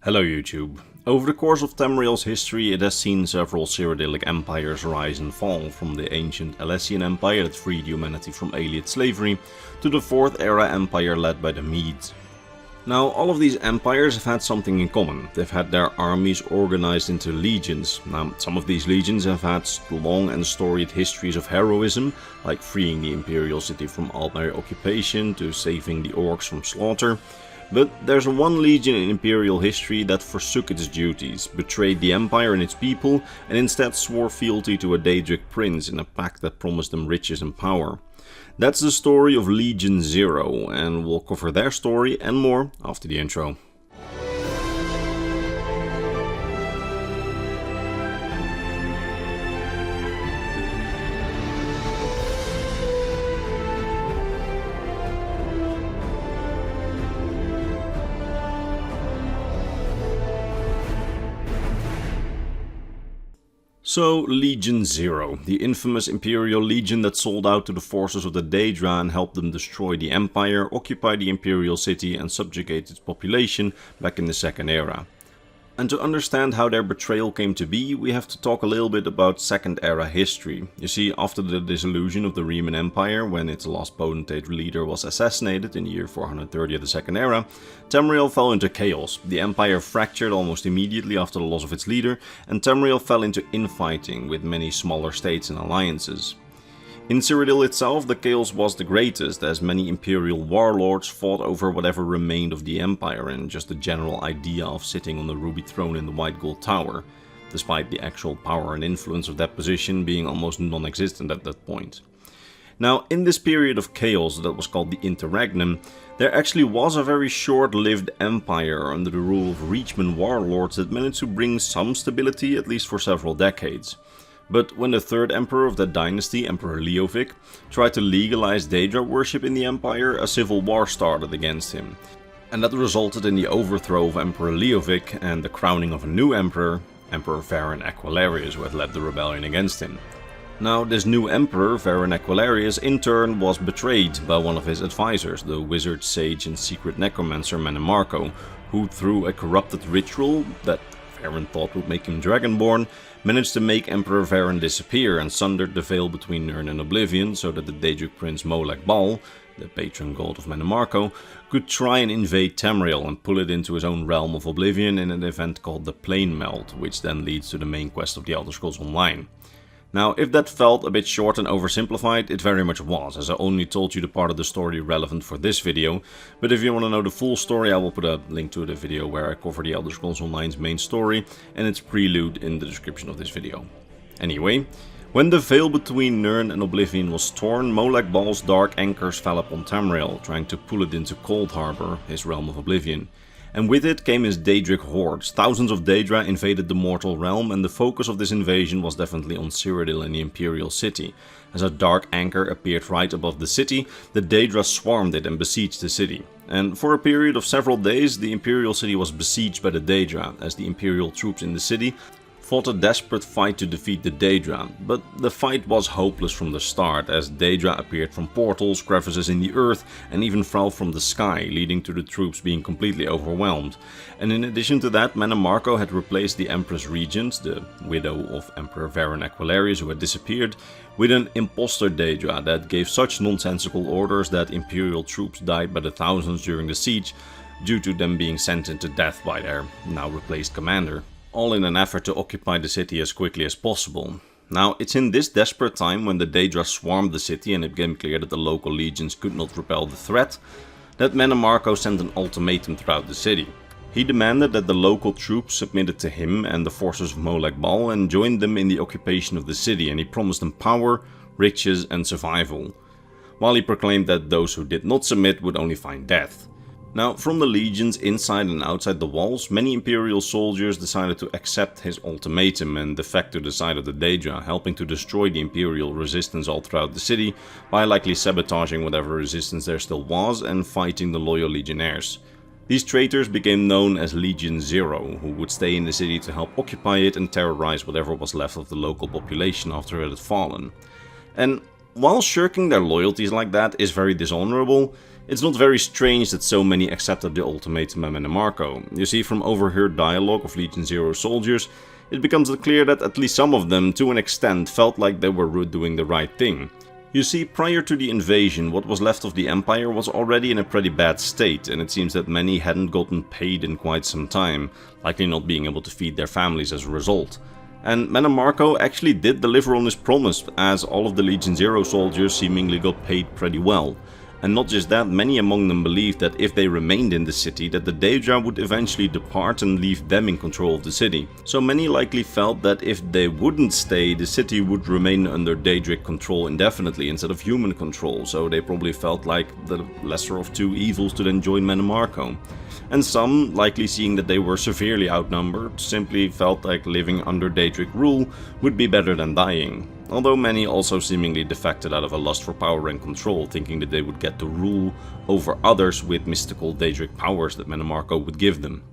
Hello YouTube. Over the course of Tamriel's history it has seen several Cyrodiilic empires rise and fall, from the ancient Alessian Empire that freed humanity from Aliad slavery, to the 4th era empire led by the Medes. Now all of these empires have had something in common. They've had their armies organized into legions. Now some of these legions have had long and storied histories of heroism, like freeing the Imperial City from Aldmeri occupation to saving the orcs from slaughter. But there's one legion in Imperial history that forsook its duties, betrayed the Empire and its people, and instead swore fealty to a Daedric prince in a pact that promised them riches and power. That's the story of Legion Zero, and we'll cover their story and more after the intro. So, Legion Zero, the infamous Imperial Legion that sold out to the forces of the Daedra and helped them destroy the Empire, occupy the Imperial City and subjugate its population back in the Second Era. And to understand how their betrayal came to be, we have to talk a little bit about Second Era history. You see, after the dissolution of the Reman Empire, when its last potentate leader was assassinated in the year 430 of the Second Era, Tamriel fell into chaos. The Empire fractured almost immediately after the loss of its leader, and Tamriel fell into infighting with many smaller states and alliances. In Cyrodiil itself, the chaos was the greatest, as many Imperial warlords fought over whatever remained of the Empire and just the general idea of sitting on the ruby throne in the white gold tower, despite the actual power and influence of that position being almost non-existent at that point. Now, in this period of chaos that was called the Interregnum, there actually was a very short-lived empire under the rule of Reachman warlords that managed to bring some stability, at least for several decades. But when the third emperor of that dynasty, Emperor Leovic, tried to legalize Daedra worship in the empire, a civil war started against him. And that resulted in the overthrow of Emperor Leovic and the crowning of a new emperor, Emperor Varen Aquilarius, who had led the rebellion against him. Now this new emperor, Varen Aquilarius, in turn was betrayed by one of his advisors, the wizard, sage and secret necromancer Mannimarco, who through a corrupted ritual that Varen thought would make him dragonborn, managed to make Emperor Varen disappear and sundered the veil between Nirn and Oblivion so that the Daedric prince Molag Bal, the patron god of Mannimarco, could try and invade Tamriel and pull it into his own realm of Oblivion in an event called the Plane Melt, which then leads to the main quest of the Elder Scrolls Online. Now, if that felt a bit short and oversimplified, it very much was, as I only told you the part of the story relevant for this video, but if you want to know the full story, I will put a link to the video where I cover the Elder Scrolls Online's main story and its prelude in the description of this video. Anyway, when the veil between Nirn and Oblivion was torn, Molag Bal's dark anchors fell upon Tamriel, trying to pull it into Cold Harbor, his realm of Oblivion. And with it came his Daedric hordes. Thousands of Daedra invaded the mortal realm, and the focus of this invasion was definitely on Cyrodiil and the Imperial City. As a dark anchor appeared right above the city, the Daedra swarmed it and besieged the city. And for a period of several days, the Imperial City was besieged by the Daedra, as the Imperial troops in the city fought a desperate fight to defeat the Daedra, but the fight was hopeless from the start, as Daedra appeared from portals, crevices in the earth, and even fell from the sky, leading to the troops being completely overwhelmed. And in addition to that, Mannimarco had replaced the Empress Regent, the widow of Emperor Varen Aquilarius who had disappeared, with an imposter Daedra that gave such nonsensical orders that Imperial troops died by the thousands during the siege, due to them being sentenced to death by their now replaced commander. All in an effort to occupy the city as quickly as possible. Now, it's in this desperate time, when the Daedra swarmed the city and it became clear that the local legions could not repel the threat, that Mannimarco sent an ultimatum throughout the city. He demanded that the local troops submitted to him and the forces of Molag Bal and joined them in the occupation of the city, and he promised them power, riches and survival, while he proclaimed that those who did not submit would only find death. Now, from the legions inside and outside the walls, many Imperial soldiers decided to accept his ultimatum and defect to the side of the Daedra, helping to destroy the Imperial resistance all throughout the city by likely sabotaging whatever resistance there still was and fighting the loyal legionnaires. These traitors became known as Legion Zero, who would stay in the city to help occupy it and terrorize whatever was left of the local population after it had fallen. And while shirking their loyalties like that is very dishonorable, It's not very strange that so many accepted the ultimatum by Mannimarco. You see, from overheard dialogue of Legion Zero soldiers, it becomes clear that at least some of them, to an extent, felt like they were doing the right thing. You see, prior to the invasion, what was left of the Empire was already in a pretty bad state, and it seems that many hadn't gotten paid in quite some time, likely not being able to feed their families as a result. And Mannimarco actually did deliver on his promise, as all of the Legion Zero soldiers seemingly got paid pretty well. And not just that, many among them believed that if they remained in the city, that the Daedra would eventually depart and leave them in control of the city. So many likely felt that if they wouldn't stay, the city would remain under Daedric control indefinitely instead of human control, so they probably felt like the lesser of two evils to then join Mannimarco. And some, likely seeing that they were severely outnumbered, simply felt like living under Daedric rule would be better than dying. Although many also seemingly defected out of a lust for power and control, thinking that they would get to rule over others with mystical Daedric powers that Mannimarco would give them.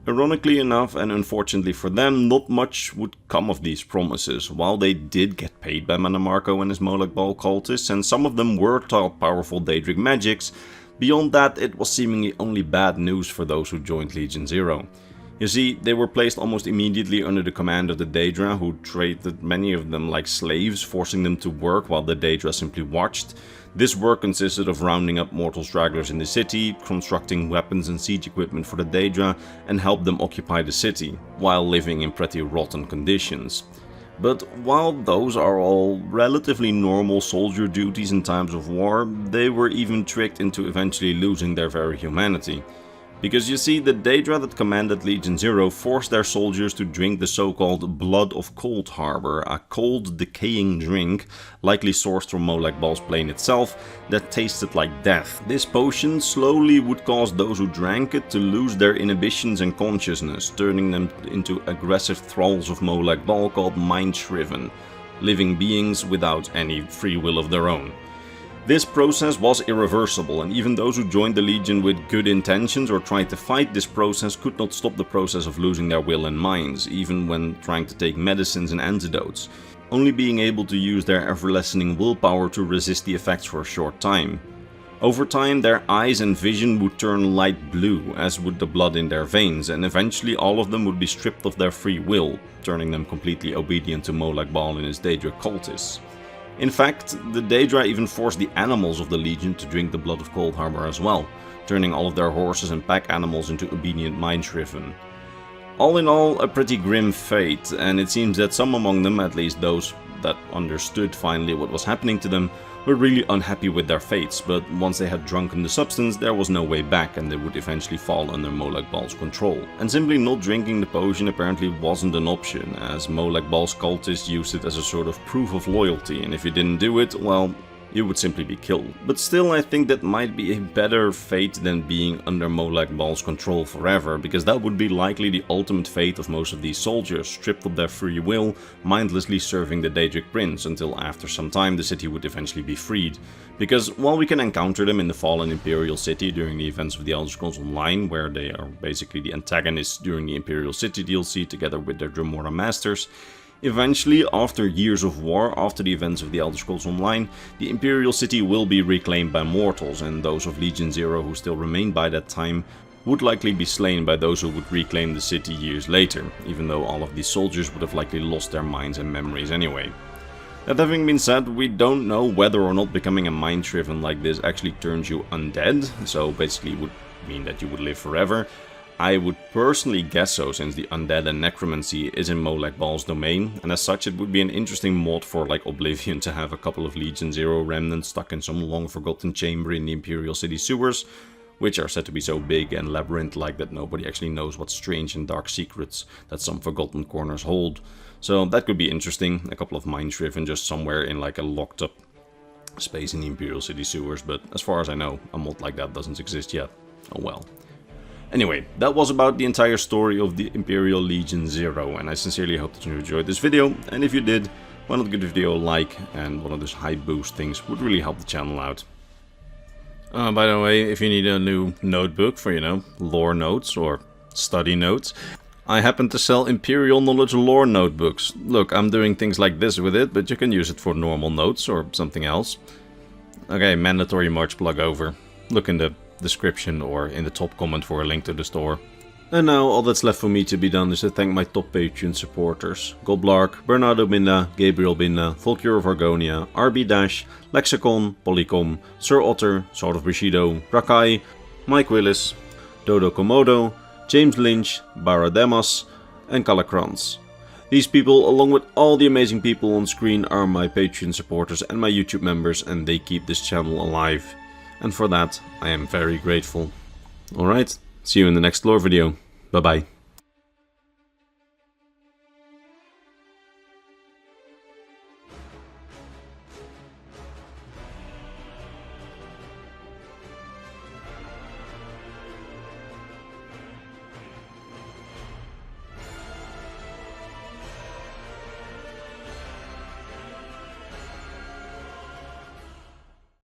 Ironically enough, and unfortunately for them, not much would come of these promises. While they did get paid by Mannimarco and his Molag Bal cultists, and some of them were taught powerful Daedric magics, beyond that it was seemingly only bad news for those who joined Legion Zero. You see, they were placed almost immediately under the command of the Daedra, who treated many of them like slaves, forcing them to work while the Daedra simply watched. This work consisted of rounding up mortal stragglers in the city, constructing weapons and siege equipment for the Daedra, and help them occupy the city, while living in pretty rotten conditions. But while those are all relatively normal soldier duties in times of war, they were even tricked into eventually losing their very humanity. Because you see, the Daedra that commanded Legion Zero forced their soldiers to drink the so-called Blood of Coldharbour, a cold, decaying drink, likely sourced from Molag Bal's plane itself, that tasted like death. This potion slowly would cause those who drank it to lose their inhibitions and consciousness, turning them into aggressive thralls of Molag Bal called shriven, living beings without any free will of their own. This process was irreversible, and even those who joined the Legion with good intentions or tried to fight this process could not stop the process of losing their will and minds, even when trying to take medicines and antidotes, only being able to use their ever-lessening willpower to resist the effects for a short time. Over time, their eyes and vision would turn light blue, as would the blood in their veins, and eventually all of them would be stripped of their free will, turning them completely obedient to Molag Bal and his Daedra cultists. In fact, the Daedra even forced the animals of the Legion to drink the blood of Coldharbour as well, turning all of their horses and pack animals into obedient shriven. All in all, a pretty grim fate, and it seems that some among them, at least those that understood finally what was happening to them, were really unhappy with their fates, but once they had drunken the substance, there was no way back and they would eventually fall under Molag Bal's control. And simply not drinking the potion apparently wasn't an option, as Molag Bal's cultists used it as a sort of proof of loyalty, and if you didn't do it, well, you would simply be killed. But still, I think that might be a better fate than being under Molag Bal's control forever, because that would be likely the ultimate fate of most of these soldiers, stripped of their free will, mindlessly serving the Daedric prince, until after some time the city would eventually be freed. Because while we can encounter them in the fallen Imperial City during the events of the Elder Scrolls Online, where they are basically the antagonists during the Imperial City DLC together with their Dremora masters, eventually, after years of war, after the events of the Elder Scrolls Online, the Imperial City will be reclaimed by mortals, and those of Legion Zero who still remain by that time would likely be slain by those who would reclaim the city years later, even though all of these soldiers would have likely lost their minds and memories anyway. That having been said, we don't know whether or not becoming a mind-shriven like this actually turns you undead, so basically would mean that you would live forever. I would personally guess so, since the undead and necromancy is in Molag Bal's domain, and as such it would be an interesting mod for like Oblivion to have a couple of Legion Zero remnants stuck in some long forgotten chamber in the Imperial City sewers, which are said to be so big and labyrinth-like that nobody actually knows what strange and dark secrets that some forgotten corners hold. So that could be interesting, a couple of mind-shriven just somewhere in like a locked up space in the Imperial City sewers, but as far as I know, a mod like that doesn't exist yet. Oh well. Anyway, that was about the entire story of the Imperial Legion Zero, and I sincerely hope that you enjoyed this video, and if you did, why not give the video a like, and one of those high boost things would really help the channel out. By the way, if you need a new notebook for, lore notes or study notes, I happen to sell Imperial Knowledge lore notebooks. Look, I'm doing things like this with it, but you can use it for normal notes or something else. Okay, mandatory March plug over. look in the description or in the top comment for a link to the store. And now all that's left for me to be done is to thank my top Patreon supporters: Goblark, Bernardo Binda, Gabriel Binda, Volker of Argonia, RB Dash, Lexicon, Polycom, Sir Otter, Sword of Bushido, Rakai, Mike Willis, Dodo Komodo, James Lynch, Barademas, and Kalakrans. These people, along with all the amazing people on screen, are my Patreon supporters and my YouTube members, and they keep this channel alive. And for that, I am very grateful. Alright, see you in the next lore video. Bye bye.